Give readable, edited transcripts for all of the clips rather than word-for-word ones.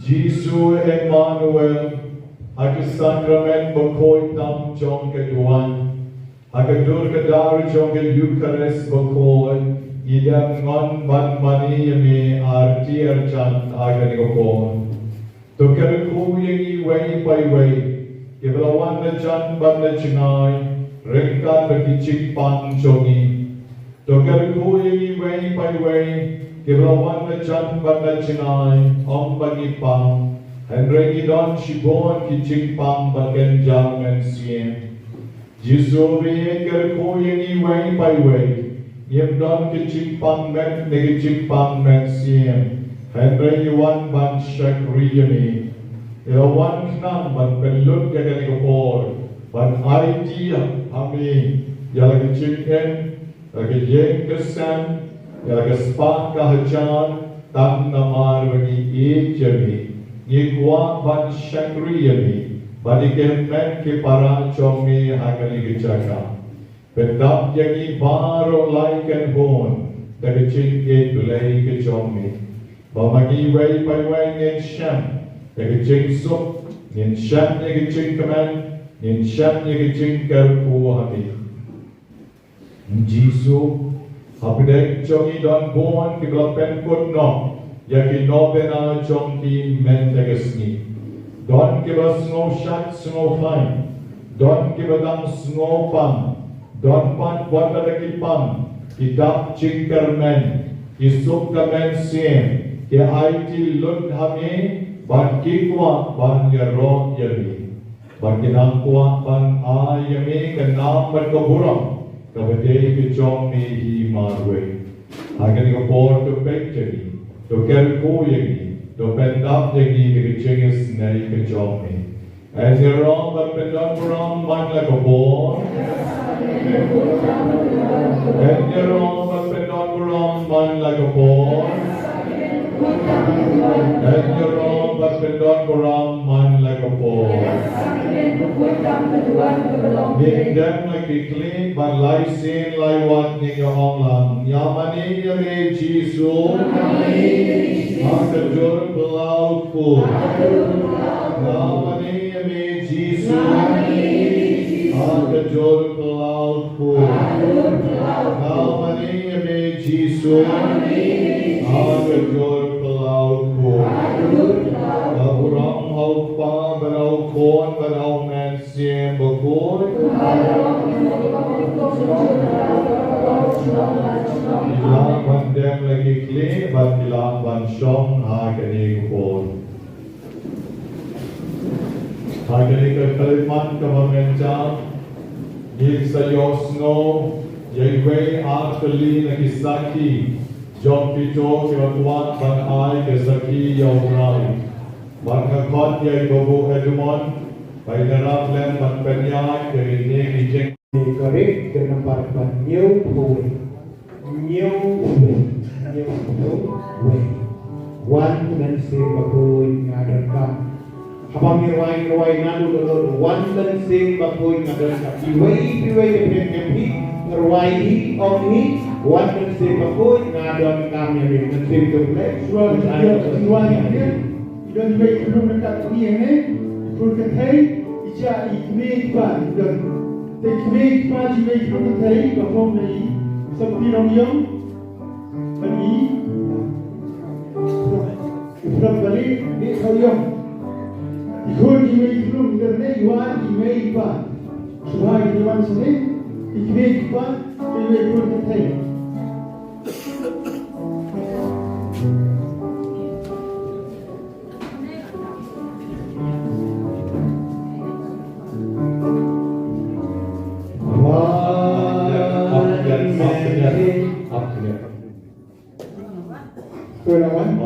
Jesu Emmanuel, Hag sakrament bokoi tam jong keduan, Hag dur kedar jong Eucharist bokoi, Idam ngon ban mani yami arti archan agani gopon. To kerku yangi way by way, Iblawan na jan ban na chingai, Ringkan berkicik pan jongi. To kerku yangi way by way, Iblawan na jan ban na chingai, Om bagi pang, Henry Don Shibon kicik pang bagen jang and sien. Jisu be kerku yangi way by way, Yem don kicik pang men negicik pang men sien. Henry Yuan ban shak riyami. Ilawan knang ban pelut yagan ikopor. Ban idea hami yalaga chicken, yalaga yeng kesan, yalaga spak kahajan, tam namar bagi ejami. Yigwa ban shak riyami. Bani kemen ke para chomi hagani gejaka. Pendap yangi baro like and hon, daga chicken bulay ke chomi. Bamagi way by way ngen sham, daga ching sup, ngen sham daga ching kaman, ngen sham daga ching karpu hami. Jisu, hapidek chongi don bon ki blapen put no, yaki novena chongi men daga sni. Don ki bla snow shat snow fine, don ki badang snow pang, don pan wanda daki pang, kitap ching karmen, kisuk kamen sien. Ke IT lut hami ban kikwa ban yaro yami ban kinangkwa ban ayami kenam ban kaburang kabade ke chong mi hi marwe agani ko por to pekchani to kelko yagi to pendap yagi ke chengis nei ke chong mi as yaro ban pendap burang ban la ko por as yaro ban pendap burang ban la ko por dan jerong berpendon kurang man lagapo. Dingdang lagi kling ban lai sin lai wat ni ngong lang. Yamani yame Jisu. Akajur pelaut pun. Yamani yame Jisu. Akajur pelaut pun. Yamani yame Jisu. Akajur pelaut pun. Aburang hau pa berau kon berau men siem bokoi. Ilang bandem lagi kli, bat ilang ban shong hagani kon. Hagani ke kaliman kemencang, yik sayosno, yaiwe akali lagi saki. John Pito kiwatuan ban ay kesaki yawnay. Ban kakot yay bobo edumon. Bay narap lem ban penyay kerinig ijeng. Correct ke nomor ban nhiều tuổi. One dan sim bakuy ngadan ka. Habang mirway nadu lolo one dan sim bakuy ngadan ka. Iway kepi ngerwai omni one dan sim bakuy ngadan kami dan sim tublek. Rồi iwan ini idan baik belum dekat ni ini berketai ija ikme ban dan tekme ban juga berketai bahwa ni seperti orang bagi from balik ni kau yang ikut ikme belum kerana iwan ikme ban semua iwan sini ikme ban ikme berketai. Perawan,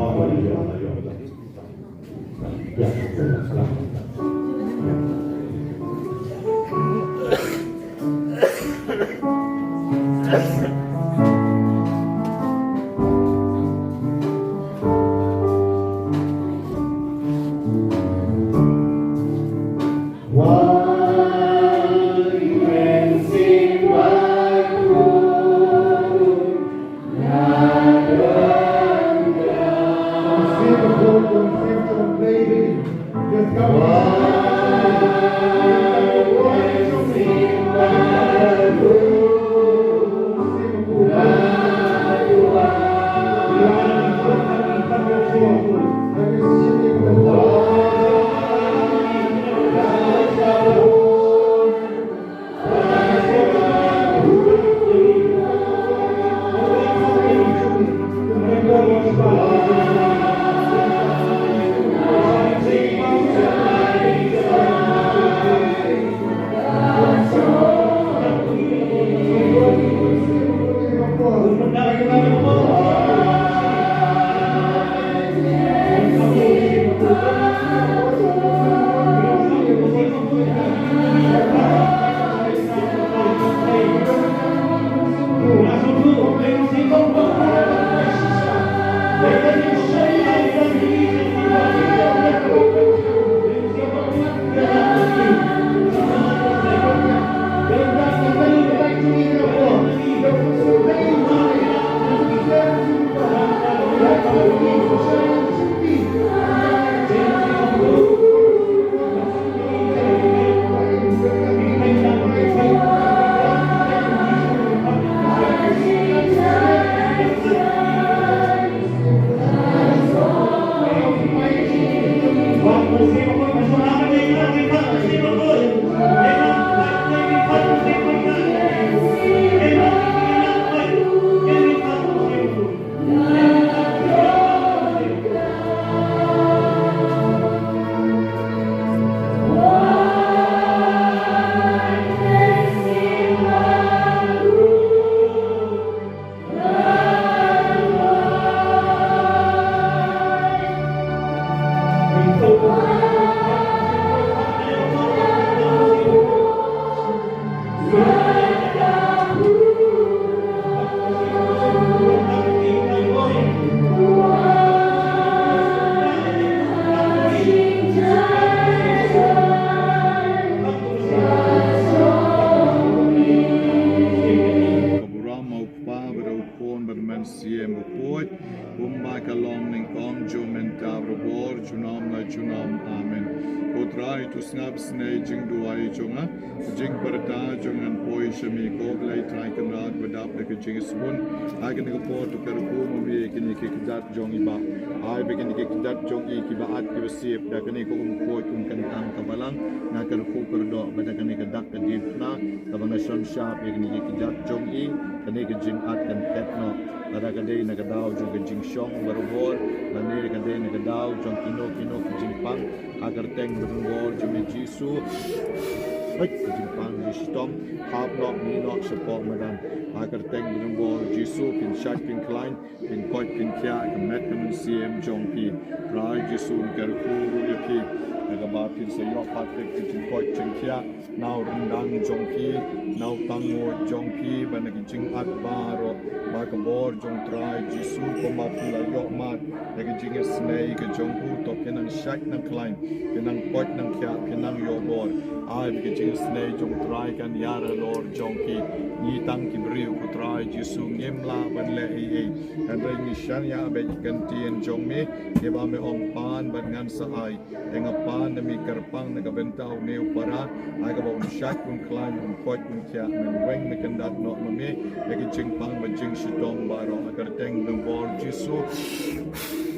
Now rendang jongki, now tango jongki, banagi jing at baro, bakabor jong try, jisu komapula yok mat, lagi jing snake jongku to kenang shak nang klein, kenang pot nang kya, kenang yobor, ay bagi jing snake jong try kan yara lor jongki, ni tang kibriu ku try jisu ngemla ban le ei, dan ring ni shan ya be gantian jong me, keba me ong pan ban ngan saai, engapan demi kerpang nagabentau neu para, ay kabau shak kun klein kun pot kun kya, men weng me kandat no me, lagi jing pang ba jing shitong baro, agar teng dong bor jisu.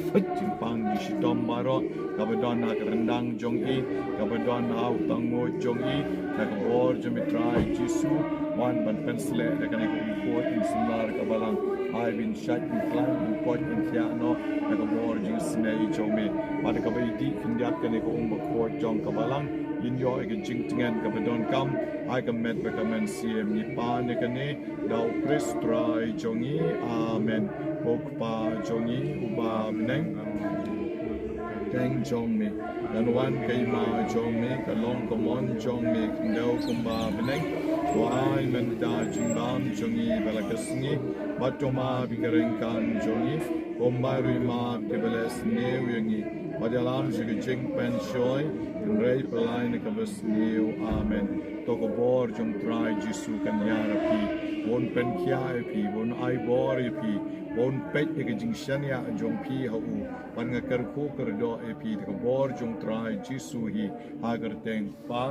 Jimpang di sitom baro, kabadon nak rendang jong i, kabadon au tango jong i, kabor jemitrai jisu, wan ban pensle, akan ikut kuat in senar kabalang, ai bin shat bin klang bin pot bin tiano, kabor jing snei jong me, pada kabai di kindiat kan ikut kuat jong kabalang, inyo akan jing tengan kabadon kam, ai kamet bakamen siem ni pan ekane, dau prestrai jong i, amen. Pokpa jongi uba beneng teng jong me dan wan kai ma jong me kalong komon jong me kendau kumba beneng wai menta jingbam jongi balakasni batoma bigarengkan jongi kombaru ma kebeles neu yangi badalam juga jing pensoy rei pelai ne kabes neu amen toko bor jong try jisu kan yara pi bon pen kia pi bon ai bor pi bon pet ke jing shania jong pi ha u ban nga kar khu kar do e pi de bor jong trai jisu hi agar teng pa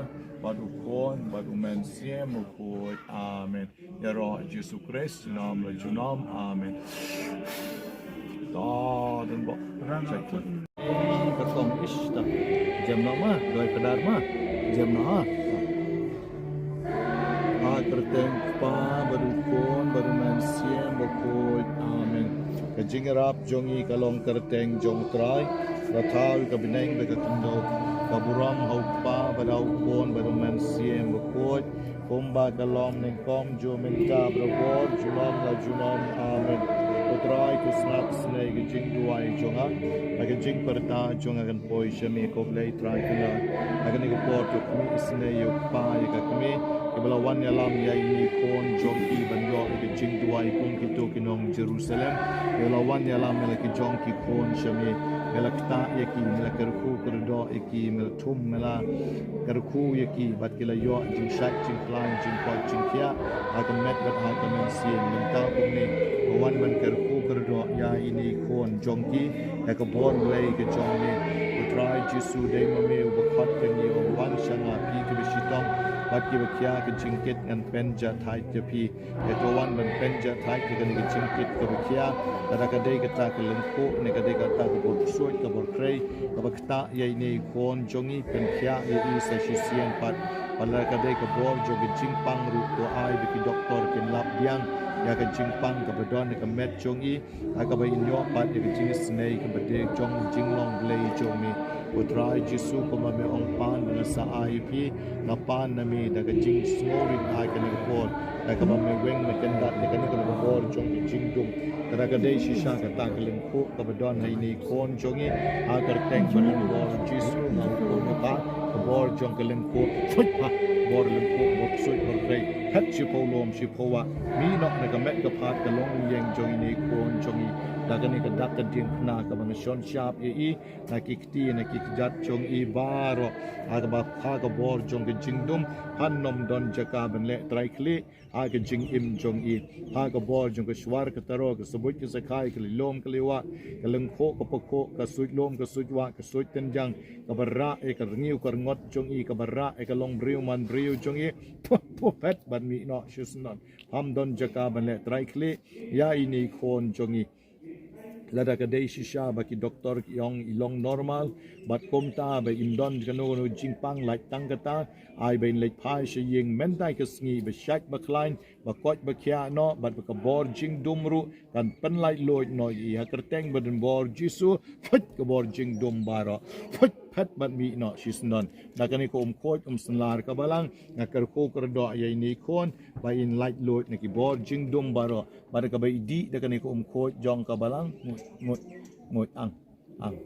badu kon badu men siem ko amen ya ro jisu christ nam la junam amen da dan bo cek kertong ista jam nama doi pedar ma jam na kerteng pa baru kon baru man siem bokoi amen kajing rap jongi kalong kerteng jong trai rathal ka bineng be ka kando kaburam hau pa badau kon baru man siem bokoi komba kalong neng kom jo menta brabor junom la junom amen utrai ku snak snai kajing duai jonga kajing perta jonga kan poi shami koblai trai kala agan ni ko port ku isne yo pa ka kami Kebelawan yalam ya ini kon jong ki banyo ke jing duai kon kito kinong Jerusalem kebelawan yalam melaki jong ki kon shami melakta yaki melakerku kerdo yaki meltum mela kerku yaki bat kila yo jing shat jing plan jing pot jing kia akan met bat akan mensin mental kumni kawan ban kerku kerdo ya ini kon jong ki ya kebon lay ke jong ni utrai jisu dei mame ubakhat kani wan shanga pi ke bisitong bat ki bakia ke jingkit ngan penja thai te pi e to wan ban penja thai ke ni ke jingkit ke bakia ada ka dei ka ta ke lengko ne ka dei ka ta ke bor suai ke bor krei ka bakta ye ni kon jongi pen khia ye i sa shi sian pat pala ka dei ka bor jo ke jingpang ru to ai bi ki doktor ken lap diang ya ka jingpang ka badon ka met jongi ka ba in yo pat ke jing snei ke bade jong jinglong blei jomi Utrai Jisu kuma me ong pan na sa IP na pan na mi daga jing smorin ai ka na bor daga ba me weng me kendat ne kan ka bor jong jing dum daga dei shisha ka ta ka lim ko ka badon hai ni kon jongi agar teng ban bor Jisu na ko na ta ka bor jong ka lim ko phut pa bor lim ko bor sui bor rei hat chi po lom chi po wa mi nok na ka met ka phat ka long yeng jongi ni kon jongi daga ni ka dak ka ding na ka bang shon sharp e na kikti na kikjat chong i baro aga ba kha ka bor jong ke jingdum han nom don jaka ban le trai kli aga jing im jong i ha ka bor jong ke swar ka taro ka subut ke sakai ke lom ke lewa ka leng kho ka pokho ka suit lom ka suit wa ka suit tenjang ka barra e ka ngiu ka ngot jong i ka barra e ka long briu man briu jong i po pet ban mi no shusnon ham don jaka ban le trai kli ya ini khon jong i lada ka dei shisha baki doktor yong ilong normal bat komta ba imdon kano no jingpang like tangata ai ben lek phai she yeng mentai ka sngi ba shak ba klein ba koch ba kya no bat ba ka bor jing dumru kan pen lai loi no i ha kerteng ba den bor jisu phut ka bor jing dum baro phut phat bat mi no shisnon na kani ko koch sanlar ka balang na kar ko kar do ai ni kon ba in like loi na ki bor jing dum baro ba ka ba idi da kani ko koch jong ka balang ngồi ăn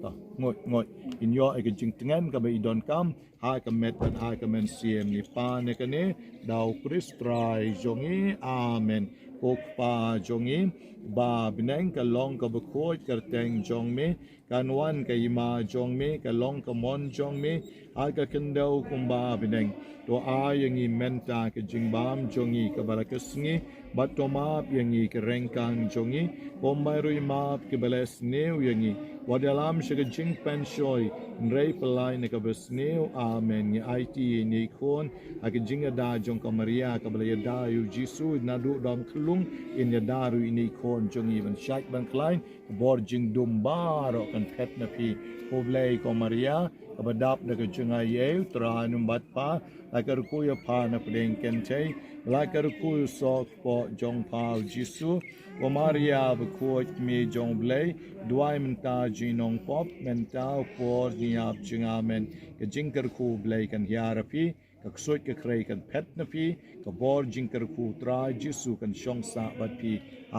to ngồi in yo ai cái jing tengen ka bai don kam ha ka met ban ha ka men siem ni pa ne ka ne dau kristrai jongi amen ok pa jongi ba bineng ka long ka bakoi kerteng jong me kan wan ka ima jong me ka long ka mon jong me ha ka kendau kumba bineng to a yang i menta ka jing bam jongi ka barakasngi batoma yang i ka rengkang jongi kombai ma ka bales neu yang i wadalam shaga jing penshoi nrei pelai ne ka besneu amen ni IT ni kon ag jing da jong ka Maria ka bala da yu Jisu na du dom klung in ya daru ni kon jong even shak ban klein bor jing dum baro kan pet na pi oblei ko Maria ka badap da ka jing aye tra num bat pa agar ku ya pa na pleng kente lakar ku so po jong pa Jisu o Maria ba ko mi jong blei duai menta jinong pop menta por niap jing amen ka jing kar ku blei kan hiarapi ka ksoi ka krei kan pet na pi ka bor jing kar ku tra Jisu kan shong sa bat pi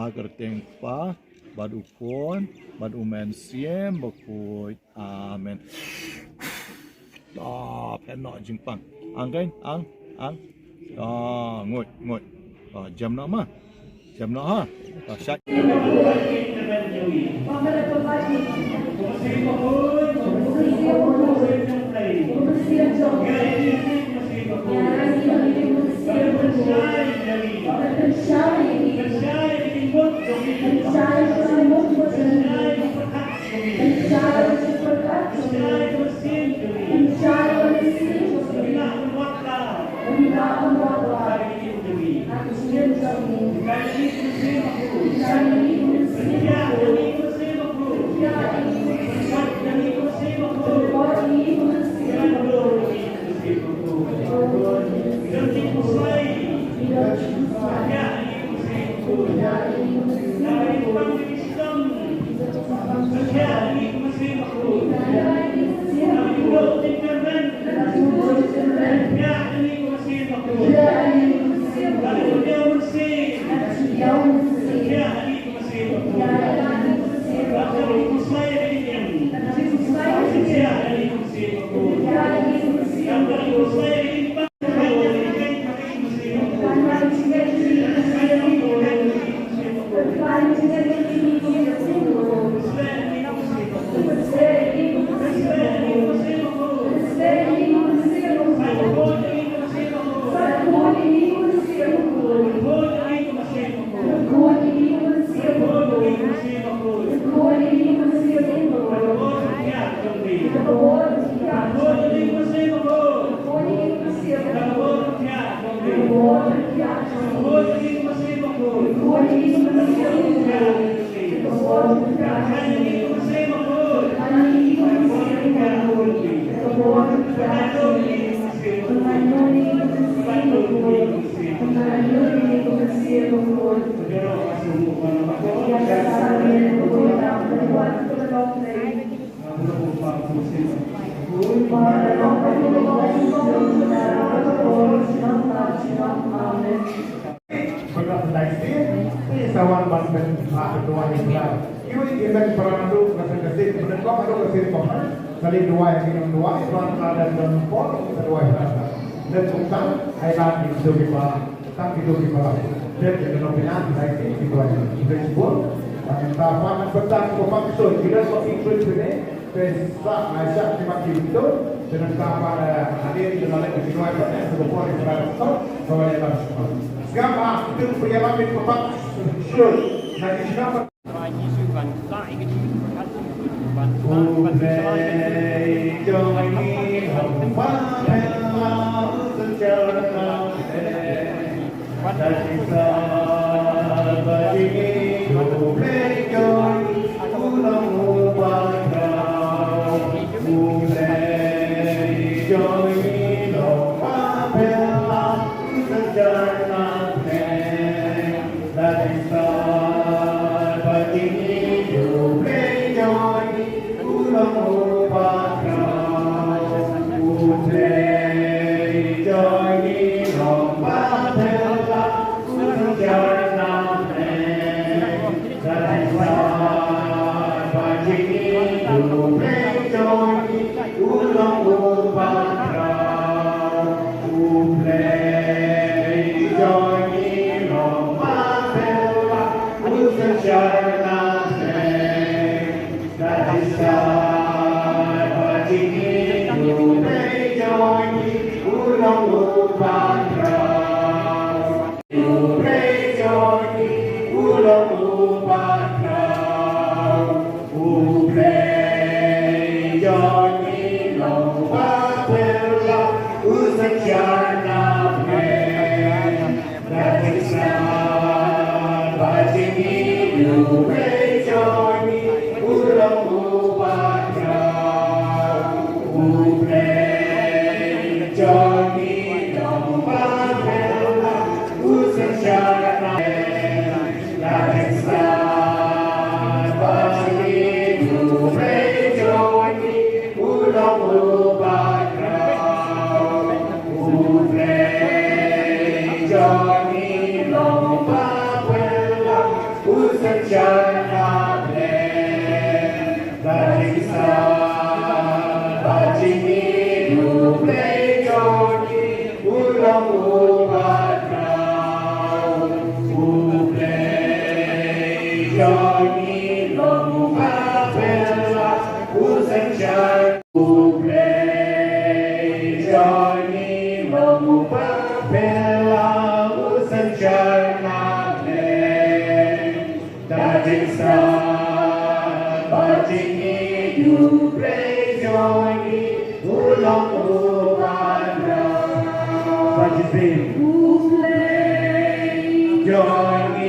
agar teng pa badu kon badu men siem bakoi amen pen no jing pang ang kain ang ngồi jam no ma jam no ha shat Shine. Sawan banten dua hingga. Ibu kita pernah tu kasih berdekat atau kasih pohon. Saling dua yang minum dua, tuan ada dan pol kedua yang dan tentang ailan itu kita tentang itu kita dan denominasi lagi itu aja. Itu sebut kita pakai petang kopak so kita pakai itu ini pesta Aisyah terima itu dengan kapan hadir di dalam kedua yang sebelum kita stop kalau kita sekarang itu perjalanan kopak so nanti siapa Join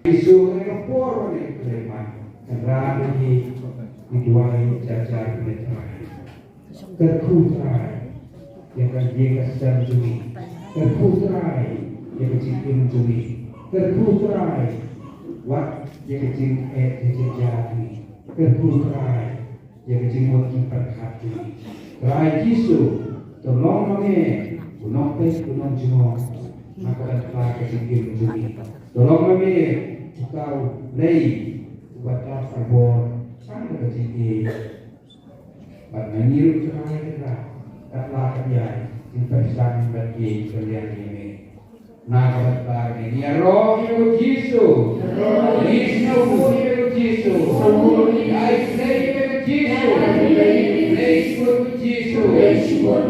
Isu mereka por mereka Rani diduai jajar metrai terkutrai yang kajian kesedam jumi terkutrai yang kecil jumi terkutrai wat yang kecil jadi terkutrai yang kecil mungkin berhati rai Yesu tolong kami unong tes unong jumong maka telah kecil jumi tolong kami kau lei buatlah sabor sampai ke sini. Karena nyiru cerai kita, katlah kerja investasi bagi kalian ini. Nah, katlah ini ya roh itu Yesus, Yesus itu Yesus, I say itu Yesus, Yesus itu Yesus,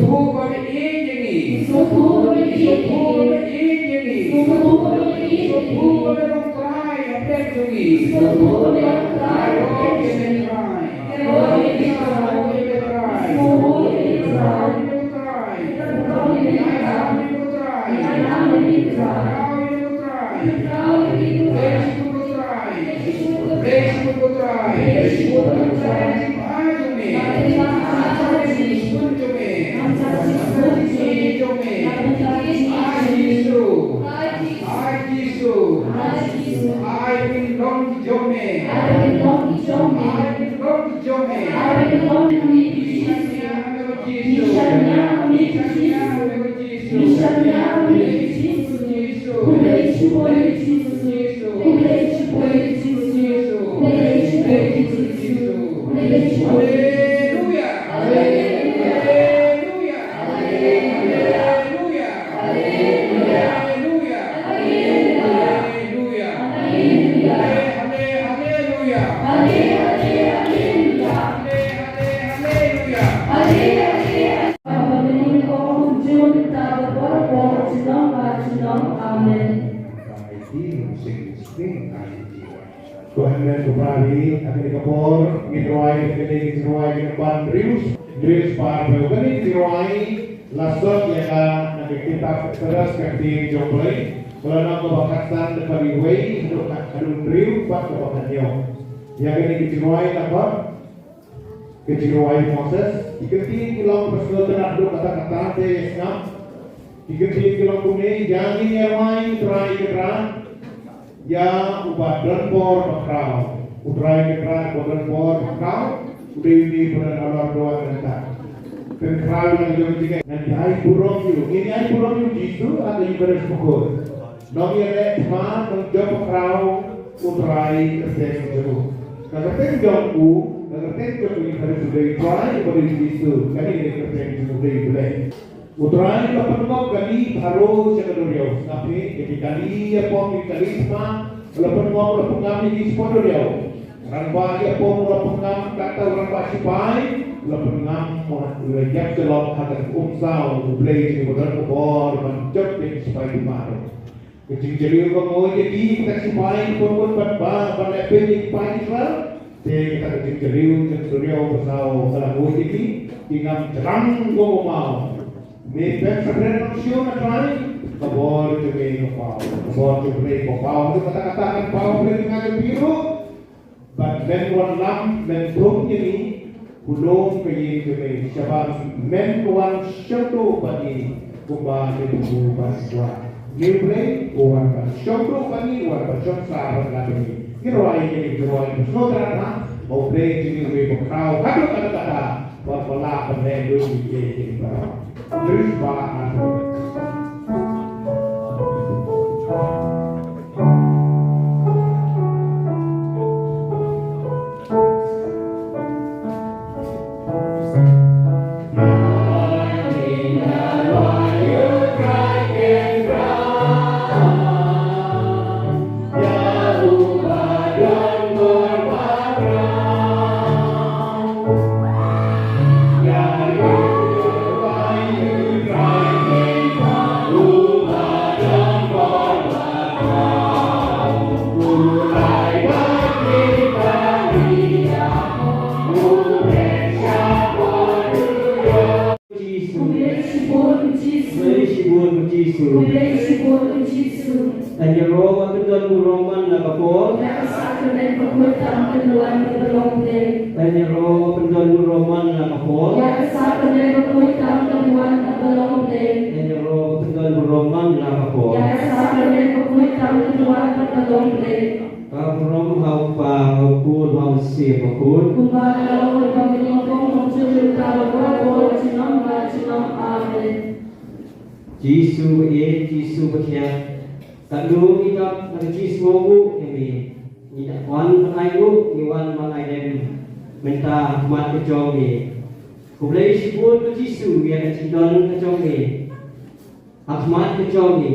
Tuhan kami ini, Tuhan Tuhan dan kembali akan dikepor ngidroai depan Rius Parbe kani ngidroai lasot ya nanti kita terus kerti joplay kalau kebakasan depan iway untuk kadun Rius Pak kebakannya ya kani ngidroai apa ngidroai Moses ikerti kilau persaudaraan do kata-kata ngam ikerti kilau kune jangan nyerwai trai keran ya ubah por bakau ubrai kekran bodan por bakau udah ini bodan alor doa bentar kekran yang jauh juga nanti ai burung ini ai burung jitu ada yang beres pukul nong yang ma menjauh bakau ubrai kerja jauh kalau ten jauhku kalau ten jauh ini harus sudah ubrai bodan jitu kan ini kerja jauh boleh Utrain lapan kali baru sekedar tapi ketika dia pom karisma lapan kami di sekolah dia orang bagi pom lapan kata orang bagi pai lapan mulai jam selok akan umsau play di modal kebor mencet di supaya dimana kecil jadi orang jadi kita supaya pom pada pendek pai Israel kita kecil jadi dia bersau kalau jadi tinggal cerang mau May best renunciation at try kabor to make a power. Kabor to break a power. Itu kata-kata kan power break dengan biru. But men one lamp men tum ini belum pergi ke siapa men one satu pagi kembali ke bahasa. New play orang kan satu pagi orang macam sahabat lagi. Kiroai saudara mau play jadi we kau kalau kata-kata buat pola pendek dulu di bawah. Terus bahan Yeah. penjual Roman na kapol. Ya sakramen berkulit dalam keluhan berbelong play. Kanya roh penjual Roman na kapol. Ya sakramen berkulit dalam keluhan berbelong play. Kanya roh penjual Roman na kapol. Ya sakramen berkulit dalam keluhan berbelong play. Kaprom hau pa hau pun hau si pakun. Kumbang lalu kami ngomong mencuri kalau berkulit cinam cinam amin. Jisu berkhia. Kadung kita Jisu ngogu ini. Ini wan menaigu, ni wan menaidem minta mat kejong ni. Kublai sibun Jisu yang cidon kejong ni. Ahmad kejong ni.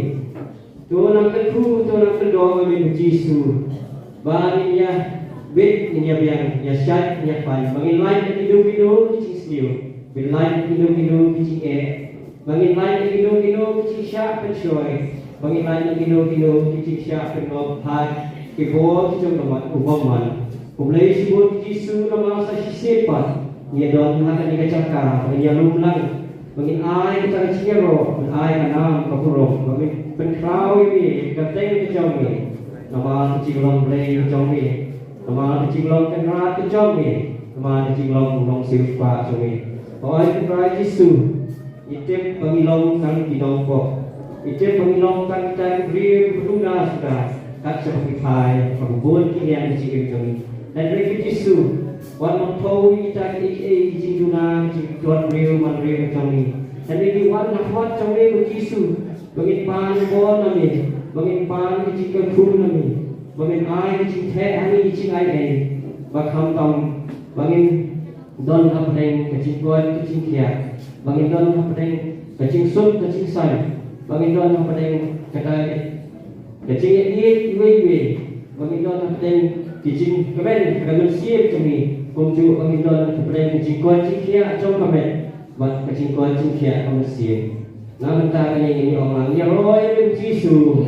Tu nak keku, tu nak kedua kami Jisu. Bagi dia bit ni dia biang dia syat dia pan. Bagi lain hidup kecil sendiri. Bagi lain hidup kecil bagi lain hidup kecil syat pencoy. Bagi lain hidup kecil syat pengob hat. Ibu kita nomor ubaman. Kumulai sibut Jisu nama sa sisipat. Dia don hak ni kacakar. Dia lumlang. Bagi ai kita ciro, ai kanam kapurok. Bagi penkrau ini kateng kejong ni. Nama kecil long play kejong ni. Nama kecil long kenrat kejong ni. Nama kecil long silpa kejong ni. Oi keprai Jisu. Itip pangilong kang kinongko. Itip pangilong kang kita beri berguna sudah. Kat seperti hai, pembun kini yang dicikir kami. Dan dari Jisu, wan mengkau kita izin guna, izin tuan beriu mandiri kami. Dan dari wan nafat kami Jisu, bangin pan bon kami, bangin pan kecil kuru kami, bangin ai kecil teh kami kecil ai. Bakam tam, bangin don kapdeng kecil kuat kecil kia, bangin don kapdeng kecil sup kecil sai, bangin don kapdeng kata kecil ini iwe bagi tuan penting kecil kemen kemen siap kami kunjuk bagi tuan penting kecil kuat cikia jom kemen buat kecil kuat cikia kami siap. Namun tak ini orang ya roh ini Jisu.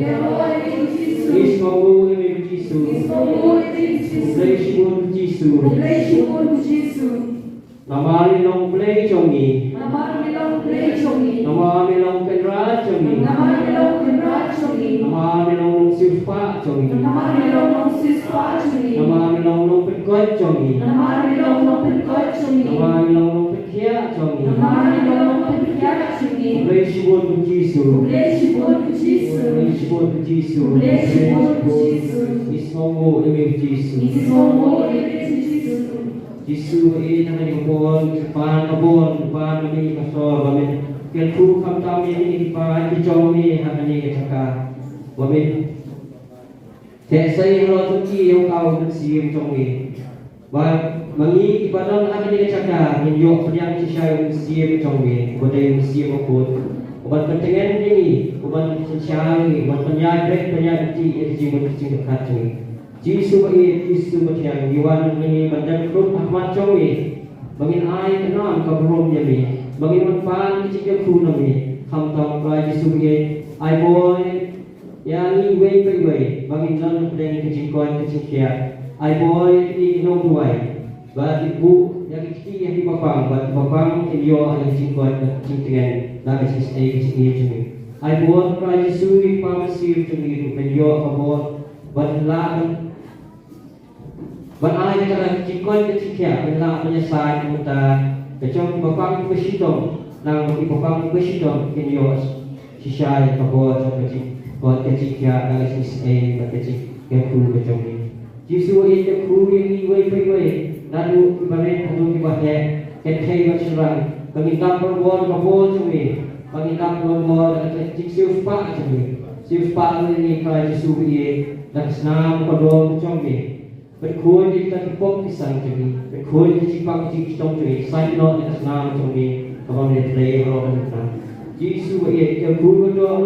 Ismogu ini Jisu. Blessing Jisu. Nama ni long play congi. Nama ni long kenrat congi. Nama ni long sifat congi. Nama ni long penkot congi. Nama ni long pekia congi. Blessing Jisu. Ismogu ini Jisu. Jisu ini nanti kebon, depan kami kasor, kami kelku kami ini dipakai dijauh ni kami kecakar, kami saya kalau cuci yang kau bersih macam ni, baik mengi ibadah kami kecakar, menyok pediang cisai bersih macam ni, bodai bersih makut, obat pentengan ini, obat cisai, obat penyakit kecil dekat ni. Jisu bertiang Iwan ini macam kerut Ahmad Congi bangin ai kenam kabrum jadi bangin manpan kecil ku nami ham tam pra Jisu ye ai boy yang ni way bangin lan pedang kecil kia ai boy ni no buai ba ibu yang kecil yang di papang elio yang kecil dengan la kecil kecil ai boy pra Jisu ni pamsir Congi elio abo badla Banai kata cikon kecikya bela menyesal muta kecong bapang besidong nang bapang besidong kinios sisai kabot kecikya nang sisai kecik keku kecong ni Jisu ini keku ini wei lalu ibarat hadu ibahnya kethai berserang pengingkap perbuatan kabot cumi pengingkap perbuatan kecik siupa cumi siupa ini kalau Jisu ini dan senam kedua kecong ni berkuat kita kipok pisang jadi berkuat cipang cipong jadi sign not atas nama jadi kalau dia play orang kita Jisu ia guru doa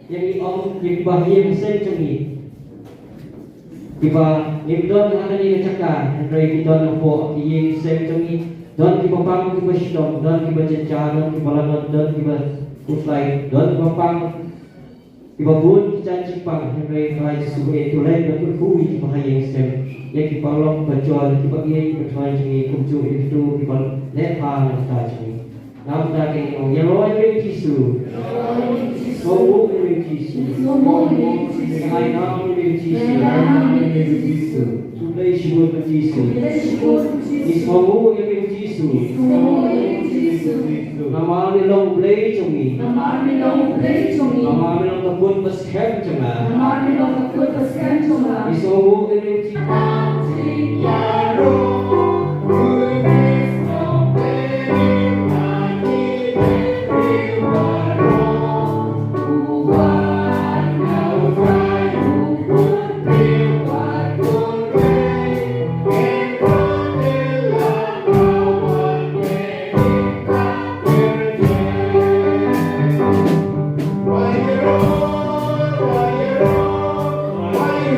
yang yang bahagia besar jadi tiba nimdon ada ni cakap dari kita nampak dia besar jadi dan tiba pang tiba sidong dan tiba cecar dan tiba lawan dan tiba uslai dan tiba pang tiba pun kita cipang dari Jisu itu lain dan berkuat bahagia besar yang dipalong berjual dibagi berjual jadi kunjung itu dipal lepas kita jadi Nam daging ong yaroy ng Jisu. Somo ng Jisu. Ay nam ng Jisu. Tulay sibo ng Jisu. Isomo ng Jisu. Nama nilong play chungi. Nama nilong takut basket chunga. Isomo ng Jisu. Why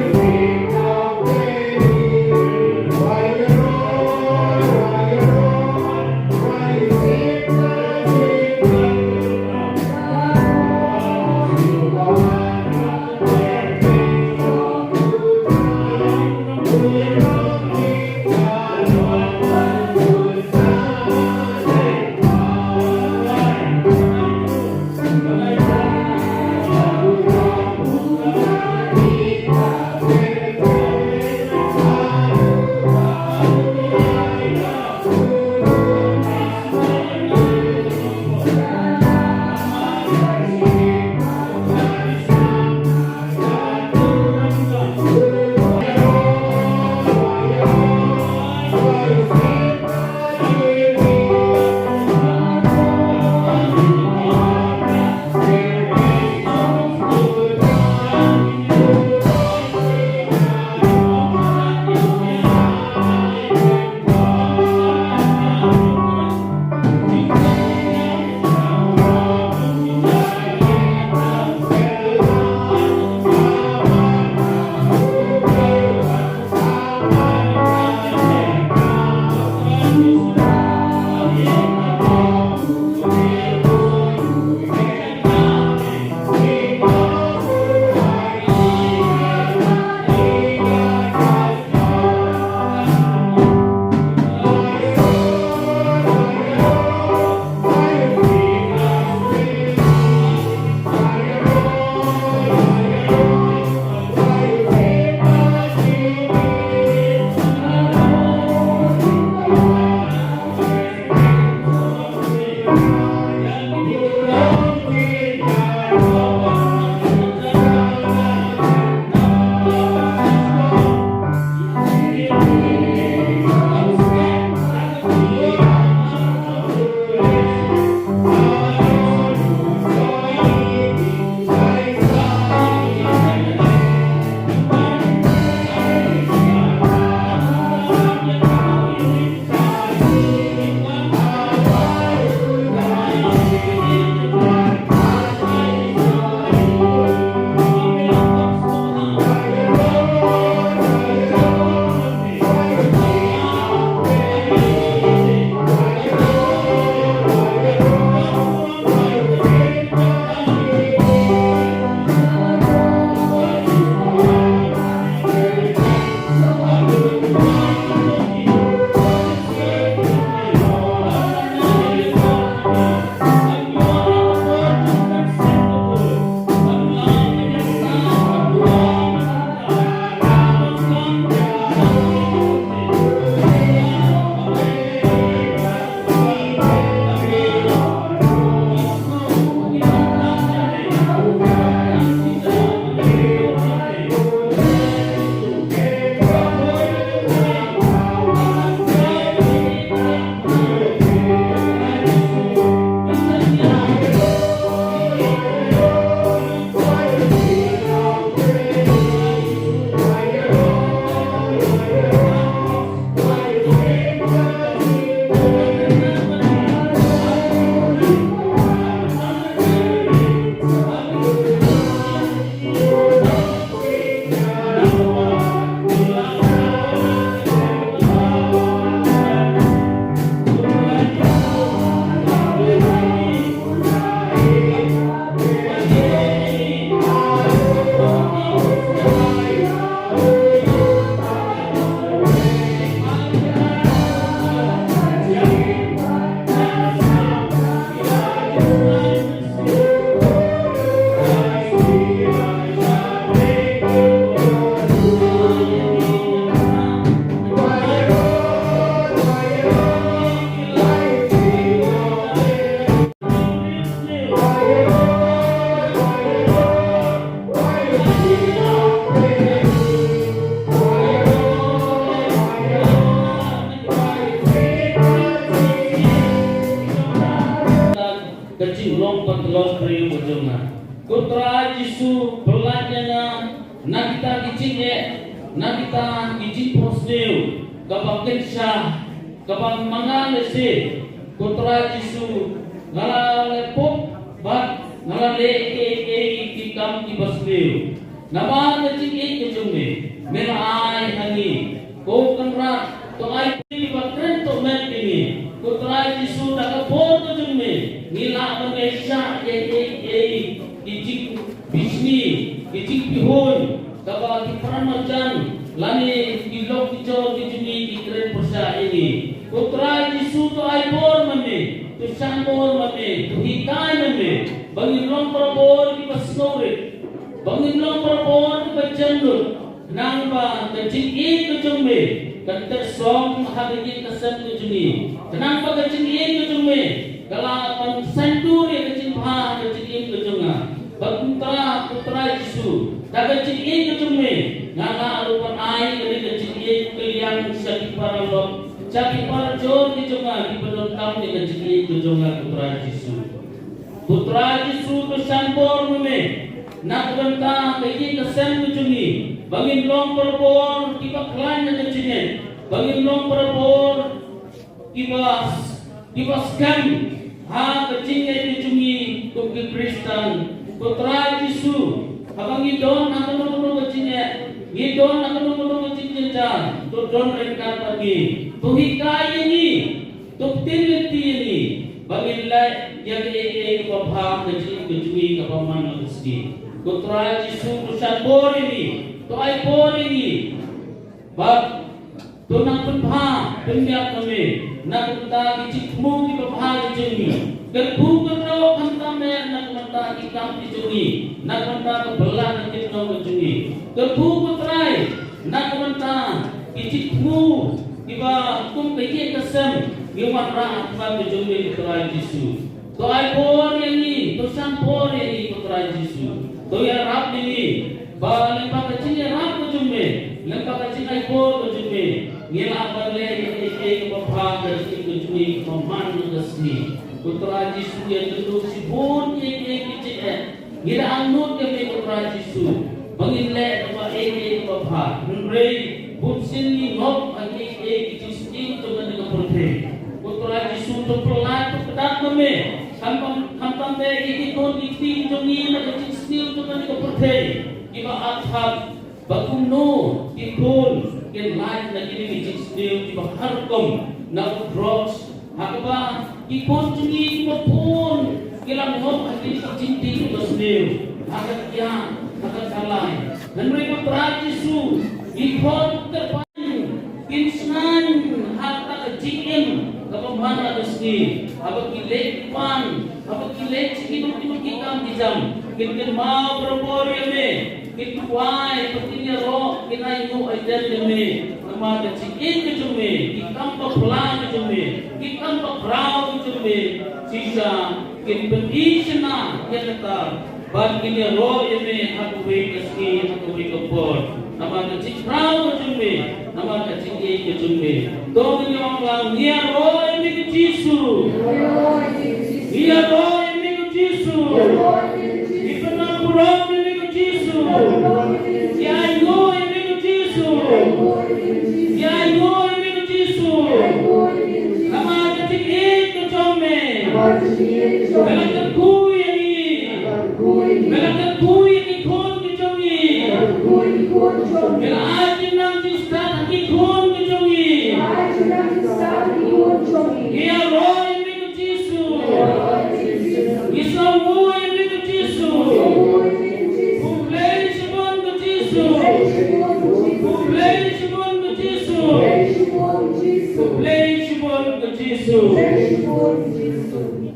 Nakita ijin posneu kapag kensya kapag mga lesi kontra Jisu ngalalepok bat ngalale ikam ibasneu nama ngajin ikujungi mera ay hangi ko kanra to ay patren to men ini kontra Jisu nakapon kujungi ngila mangesya ijik bisni ijik pihon kapag iparamajan lani ilok dijo dijungi ikren persa ini kontra Jisu to ay bor mami to sambor mami to hikay mami bangin long parabor di pasnorit bangin long parabor di pajandut nang ba kajing kujungme kanter som hagin kasam kujungi kenang ba kajing kujungme kala pan senturi kajing ha kajing kujunga baguntra putra Jisu daga kajing kujungme ngala alupan ai kali kajing kalian sakit paralok sakit parajor di junga di penontam di kajing kujunga putra Jisu putra Jisu to sambor meme nak benta kajing kasam kujungi bangin long perbor tiba klan na kajing bangin long perbor tiba scam ha kajing kujungi kung Kristen putra Jisu habang idon akan menunggu kajing idon akan menunggu kajing jan to don renkan pagi to hikay ini to tiniti ini bangin lai yang babha kajing kujungi kapaman magski putra Jisu tusan bor ini to ay bor ini bab to nang penha penyak kami nak kita dicikmu di babha kajing Gerbukan ro kanta mer nak mata ikam dijungi nak mata kebelah nak kita dijungi gerbukan trai nak mata icikmu tiba kum kaya kesem giwan raat ba dijungi trai Jisu to ay por yani to sampor yani trai Jisu to ya rap ini ba lempa kecil rap dijungi lempa kecil ay por dijungi ngela bale ke babha dijungi paman ngasni putra Jisu yang tunduk si bon kecil ngira anut ke putra Jisu bangin le ba babha rei butsin ni ngop agi Jisu to dengan perte putra Jisu to pelat to pedat mame kampam be ikon ikti jongi na Jisu to dengan perte iba athab bakumno ikon ken lain na kini Jisu iba harkom na drugs hakba ikon jungi mapun kilang ngop hati cinti basneu agat ya agat salai dan mereka Jisu ikon terpain kinsnan harta kejiem kapamana basni abak kilek pan abak kilek sikit ikam dijam kin mau berbor yame kin kuai petinya ro kinai nu ajar yame nama kecil kejume ikam pelan kejume ikam pebrau kejume sisa kin benisna yata ban kinya ro yame aku wekeski aku wekepor nama kecil brau kejume nama kecil kejume dong yang lang dia ro yame ke Jisu dia ro yame ke Jisu ipenang burung yame ke Jisu ya yo yame ke Jisu ya yo yame ke Jisu nama kecil kejome belakan kui ini belakan kui ini kon kejongi bela ajin nang sistan ki kon kejongi ia roy mi ke Jisu isamu mi ke Jisu kumplei sebon ke Jisu kumplei sebon ke Jisu kumplei sebon ke Jisu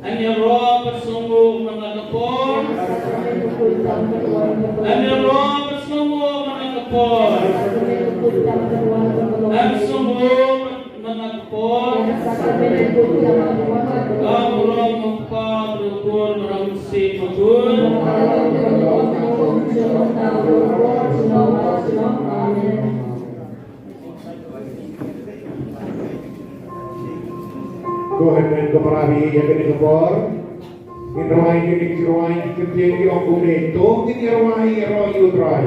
hanya roh bersungguh mengakapor hanya roh bersungguh mengakapor bersungguh mengakapor kau roh mengkau berukur merangsi magun Go ahead and go parabi ya kene kebor. Inrawai kene kirwai kerja di ongkune. Tong di rawai rawai utrai.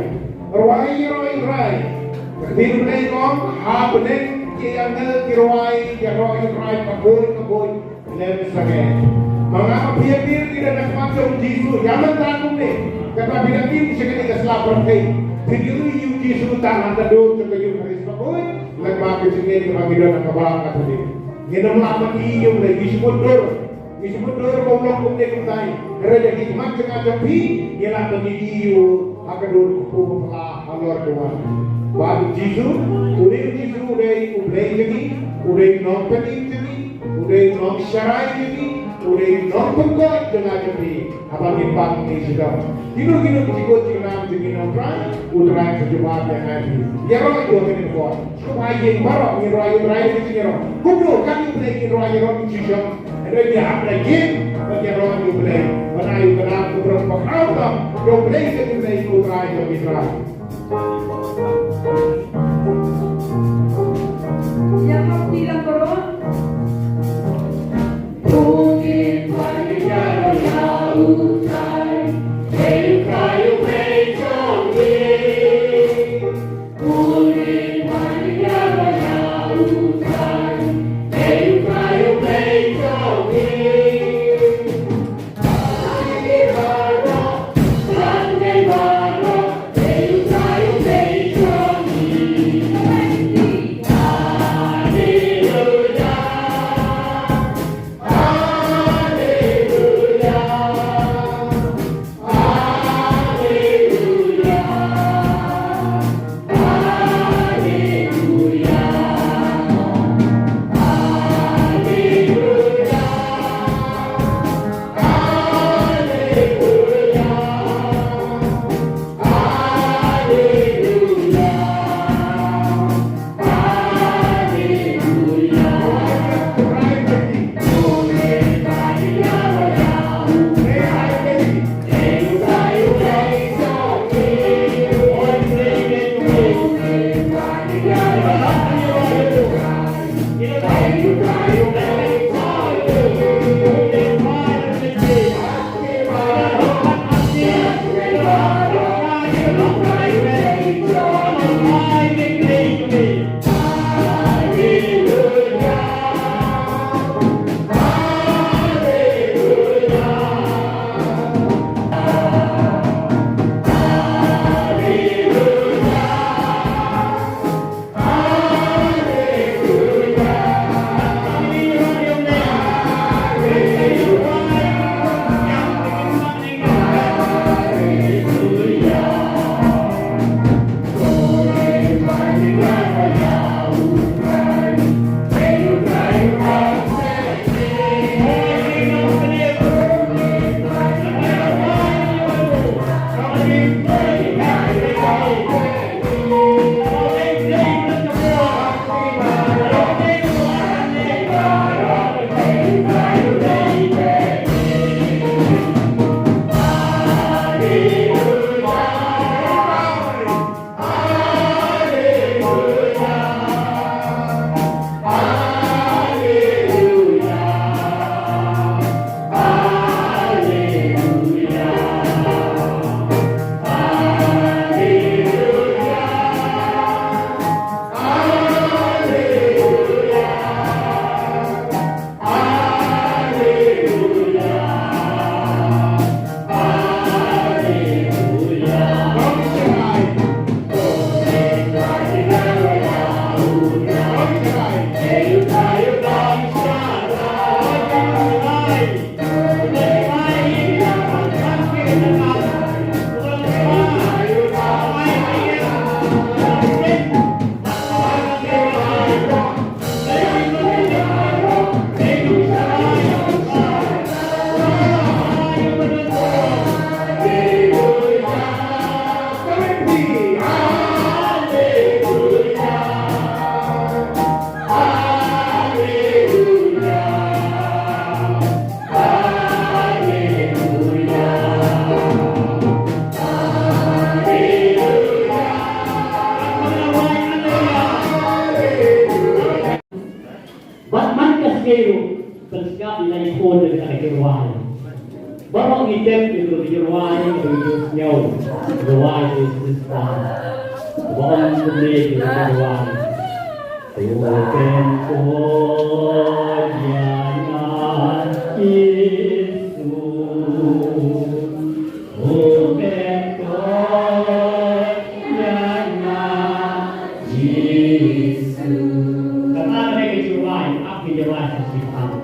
Rawai rai. Tin play kong happening kiyang kirway kirway pagoy lem sage. Mga kapiyapir tidak nagpapang Jisu yaman tanong ni kata binatin siya kini kaslapon kay video yung Jisu tangan tado sa kayo Paris pagoy nagmapit siya ni Panginoon ang kabang katuli. Ginamlaman iyong lagi Ismundur kong kumde tayo. Raja hikmat dengan japi ialah pemiyu akadur kumla alor tuan. Baru Jisu, udai jadi, udai nom pening jadi, udai nom syarai jadi, udai nom pengkot dengan japi. Apa impang ni sudah. Kino cikot ciknam ciknam pran, udrai sejumat yang ada. Ya orang itu akan dibuat. Supaya yang baru ngirai di sini orang. Kudo kami boleh ngirai orang di sini. Ada dia lagi bagi orang yang boleh menayu kenal kurang pengalaman yang boleh kita ikut raja Israel. Yang bilang koron Bukit Panjang Lautan kayu peconggi Bukit Panjang Lautan kayu peconggi bersikap nilai kod dengan keruan. Barang item itu keruan itu nyawa, keruan itu sistem. Bawang beli keruan. Tuhan Tuhan Yesus. Tuhan Tuhan Yesus. Kata mereka keruan, apa jawab sesipan.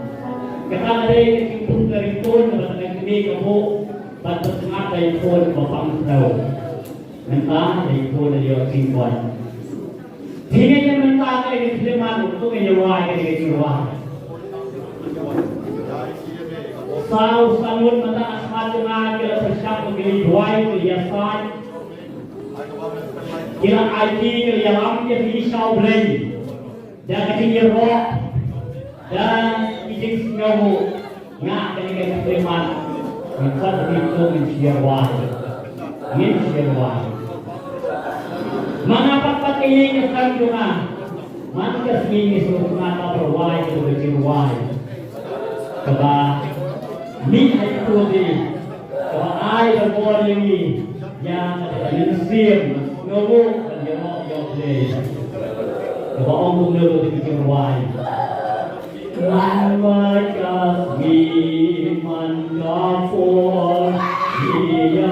Kata mereka kipun dari pun kata kami kamu bantu semangat dari pun bapang tahu. Mentah dari pun dari orang Hingga yang mentah dari Sulaiman untuk menjawab dari keruan. Sau sangun mata asmat dengan kira persiap kiri dua kehiasan. Kira aji kehiasan dia pisau beli. Dan ketinggian roh dan izin sengamu ngak ketinggian Sulaiman. Maka itu mensiarwan. Mengapa pakai kesan juga? Maka ini suruh mata berwai suruh berwai. Keba ni itu di keba air berwai ini yang ada mensim nobo yang yang play. Keba orang nobo di berwai. Maka for dia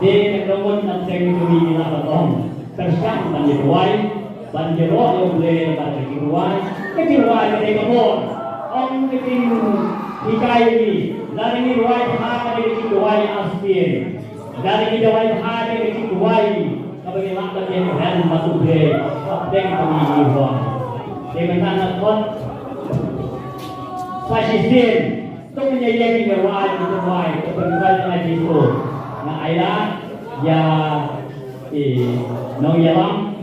Dia kemudian nanti kami nak tahu tersiap banjir wai, banjir roh yang boleh banjir wai, kecil wai mereka pun, orang kecil ikai ini, dari ini wai bahasa dari kecil wai aspir, dari kita wai bahasa dari kecil wai, kapag ilakad yang keren batu bre, kapag kami iwan, dia mentang kon, fasistin, tu menjadi wai itu wai, kapag wai itu. Nah ayah ya nong yalam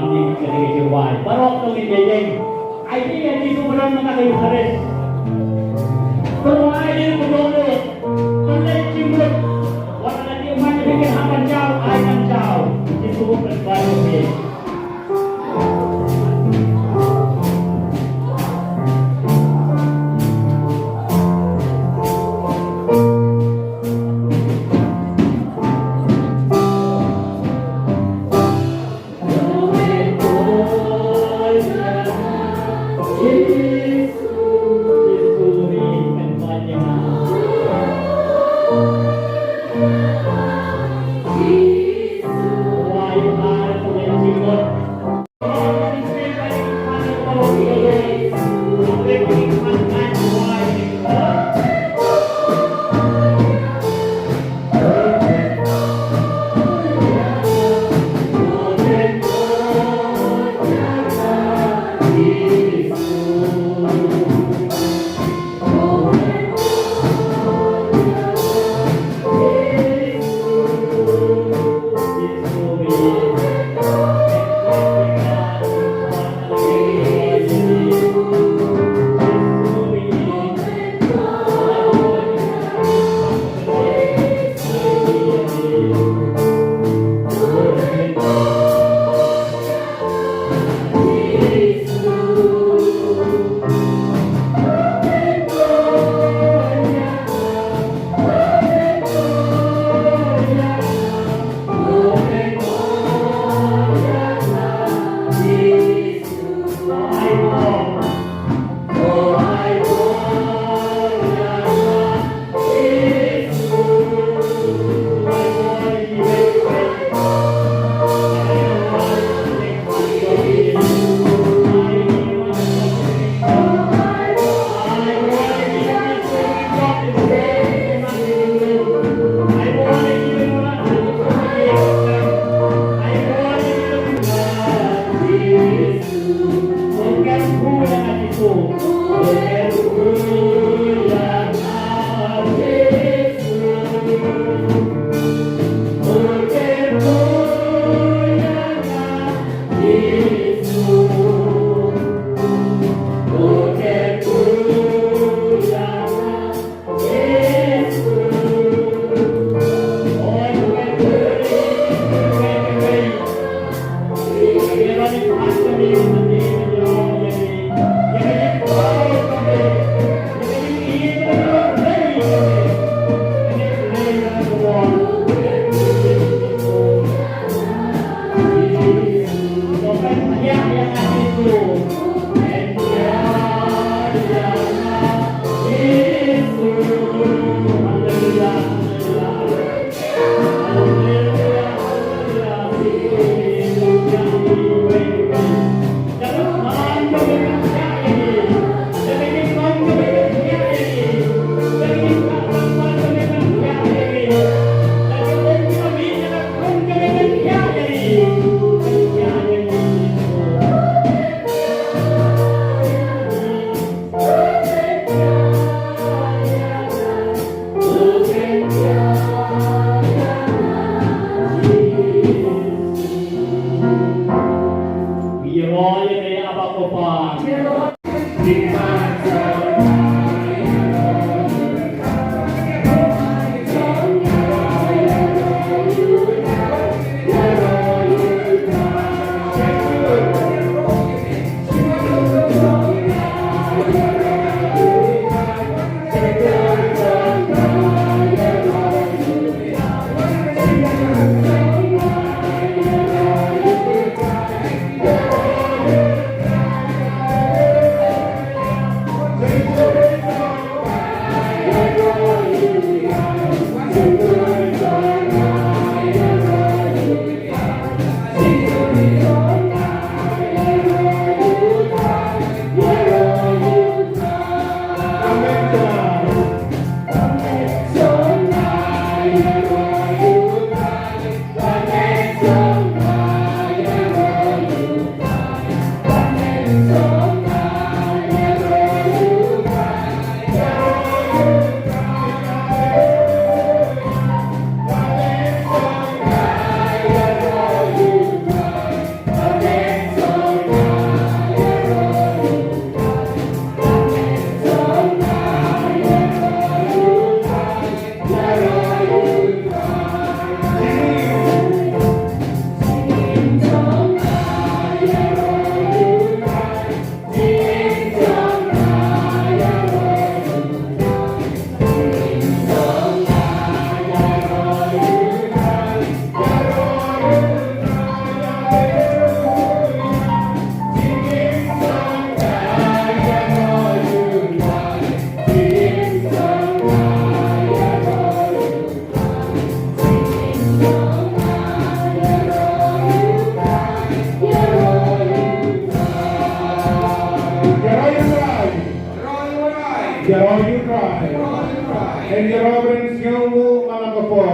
ni kerja wai barok tu ni jeng ayah yang itu benar mana kayu haris berwai di berdoa berlai cimut warna dia macam bikin akan jauh akan jauh itu berbaru ni all you cry. And your reverence yomu malakapor.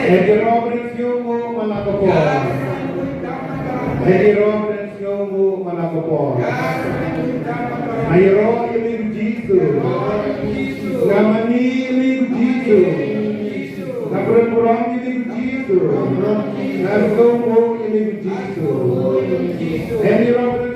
And your reverence yomu malakapor. And your reverence yomu malakapor. Ayro ilig Jesus. Namani ilig Jesus. Nabrang ilig Jesus. Nasomo ilig Jesus. And your reverence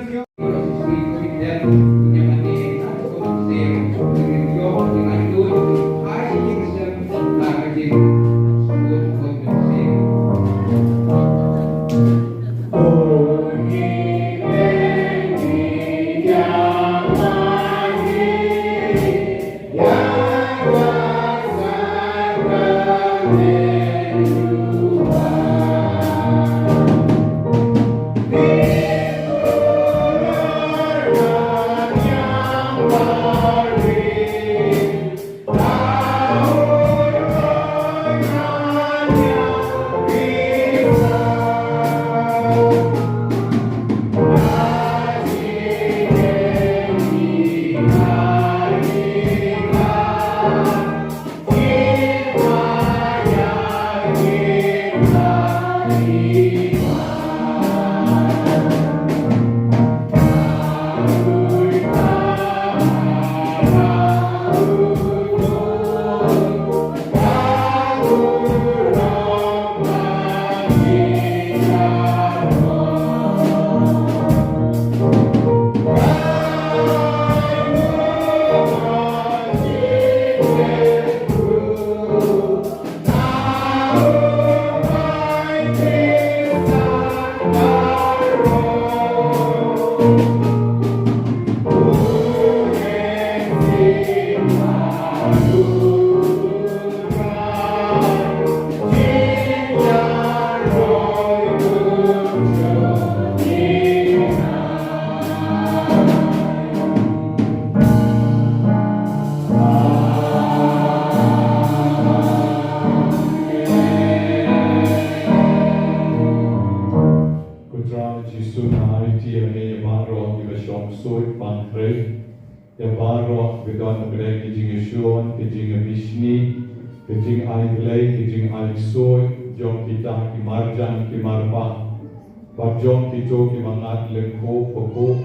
John Kito ki mangat lengko poko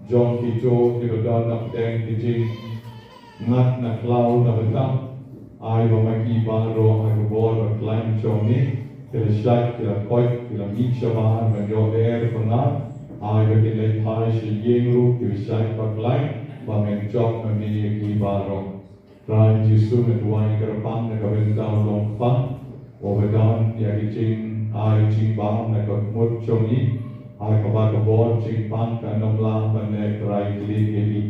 John Kito ki badal nak deng kijing ngat nak lau na betang ai ba maki baro ai bor ba klein chongi kila shak kila koi kila micha ba ba yo er panga ai ba kila pai shi yengru kila shak ba klein ba men chok na ni ki baro rai jisu na duai kerapang na kabentang long pang o badan ya kijing ai ching bang na ko mut chongi ai ka ba ka bor ching pan ka nom la ban ne krai kli kli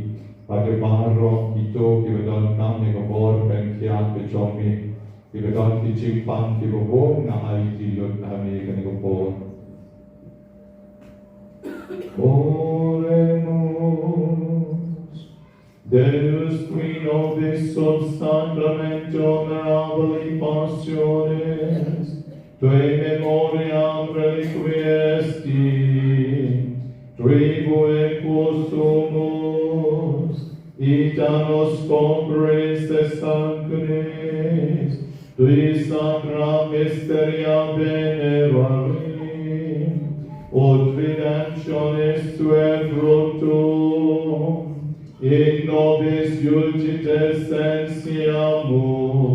ba ke baro ito ki badon kam ne ko bor ben kya ke chongi ki badon ki ching pan ki ko bor na ai ti lot na ne ka ne ko bor Oremos Deus qui nobis sub sacramento mirabili passiones Tui memoriam reliquiesti, tribue custumus, ita nos compres et sancres, tui sacra mysteria venerari, ut redemptionis tue fructum, in nobis iudites sensiamus,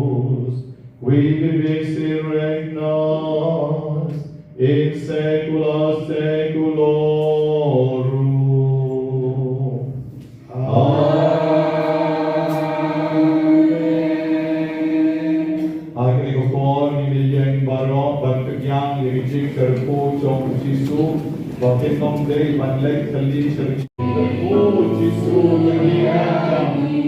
qui vivis in regnas in saecula saeculorum. Amen. Akhirnya kau ni yang baru berkegiatan yang jik terpu jom Jisu, bahkan nom day banlek kali sering terpu Jisu yang kami.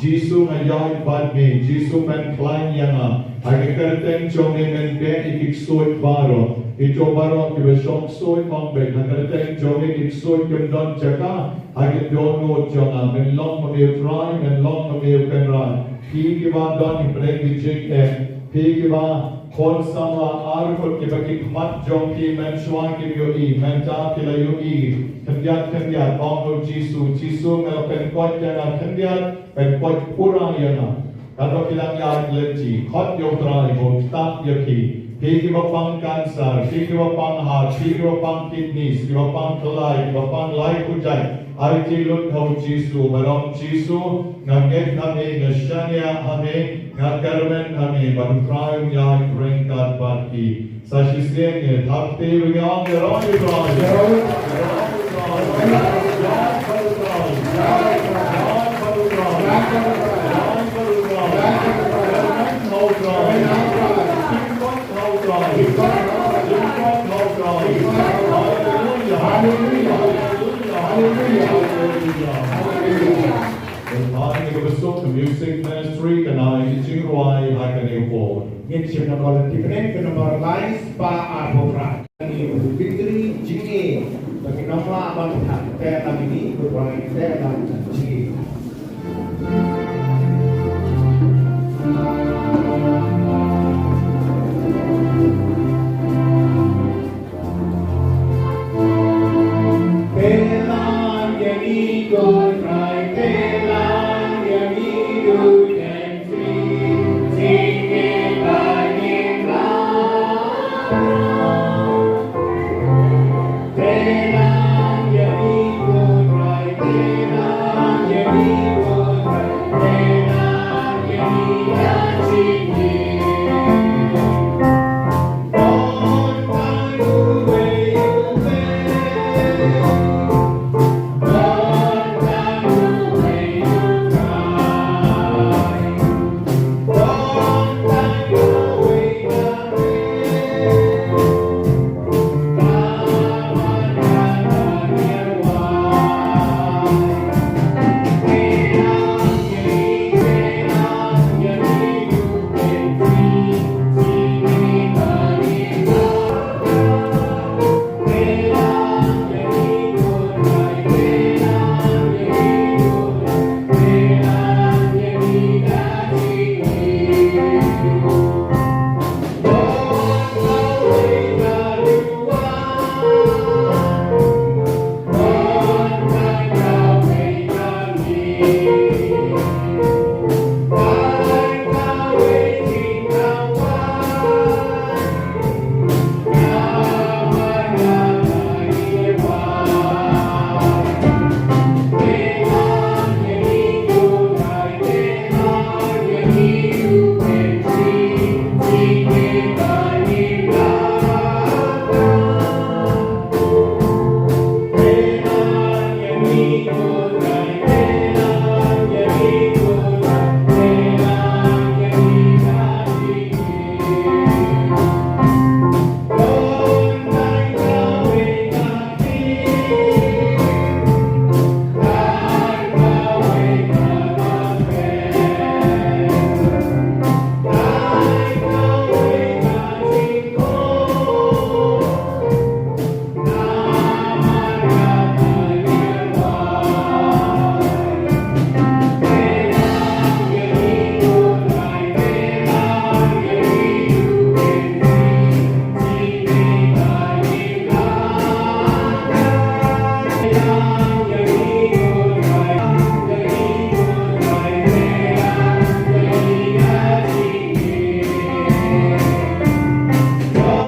Jisu ngayay bad me, Jisu pen klein yanga, hagkarten chonge men be ikik soit baro, ito baro kibe shok soit mongbe, hagkarten chonge ikik soit kemdon chaka, hagit dono chonga, men long mamil try, men long mamil pen ran, pi kiba don ibrek dijik pi kiba kon sama arkot kiba kikmat jong ki men shwan ki yo I, men ta kila yo I, kendiat banglo Jisu, Jisu ngelapen kot yana kendiat,เป็นคนผู้ร้ายนะการรับพิลังยาเลจีคอดยกตรายบนตักยาคีพี่กิวปังการสารพี่กิวปังหาพี่กิวปังคิดนิสกิวปังทลายกิวปังไล่กุใจอาริจิลุนเขาจีสูบารมจีสูงานเงินทำเองงานชันยาทำเองงานการเงินทำเองบรรทายยาเร่งการปฏิสัชเสียงเนี่ยทับตีวิญญาณเดร้อยร้อยเดร้อยMusic ministry can I teaching why I can afford. Ngayon siya na kolang different ke nomor lain spa arbora. Ini Fitri Jingi bagi nama abang tak kami ini berbagai dalam Jingi. Telang yang ikut rai telang yang hidup dan free singin bangin telang yang ikut rai telang yang ikut rai telang yang hidup singin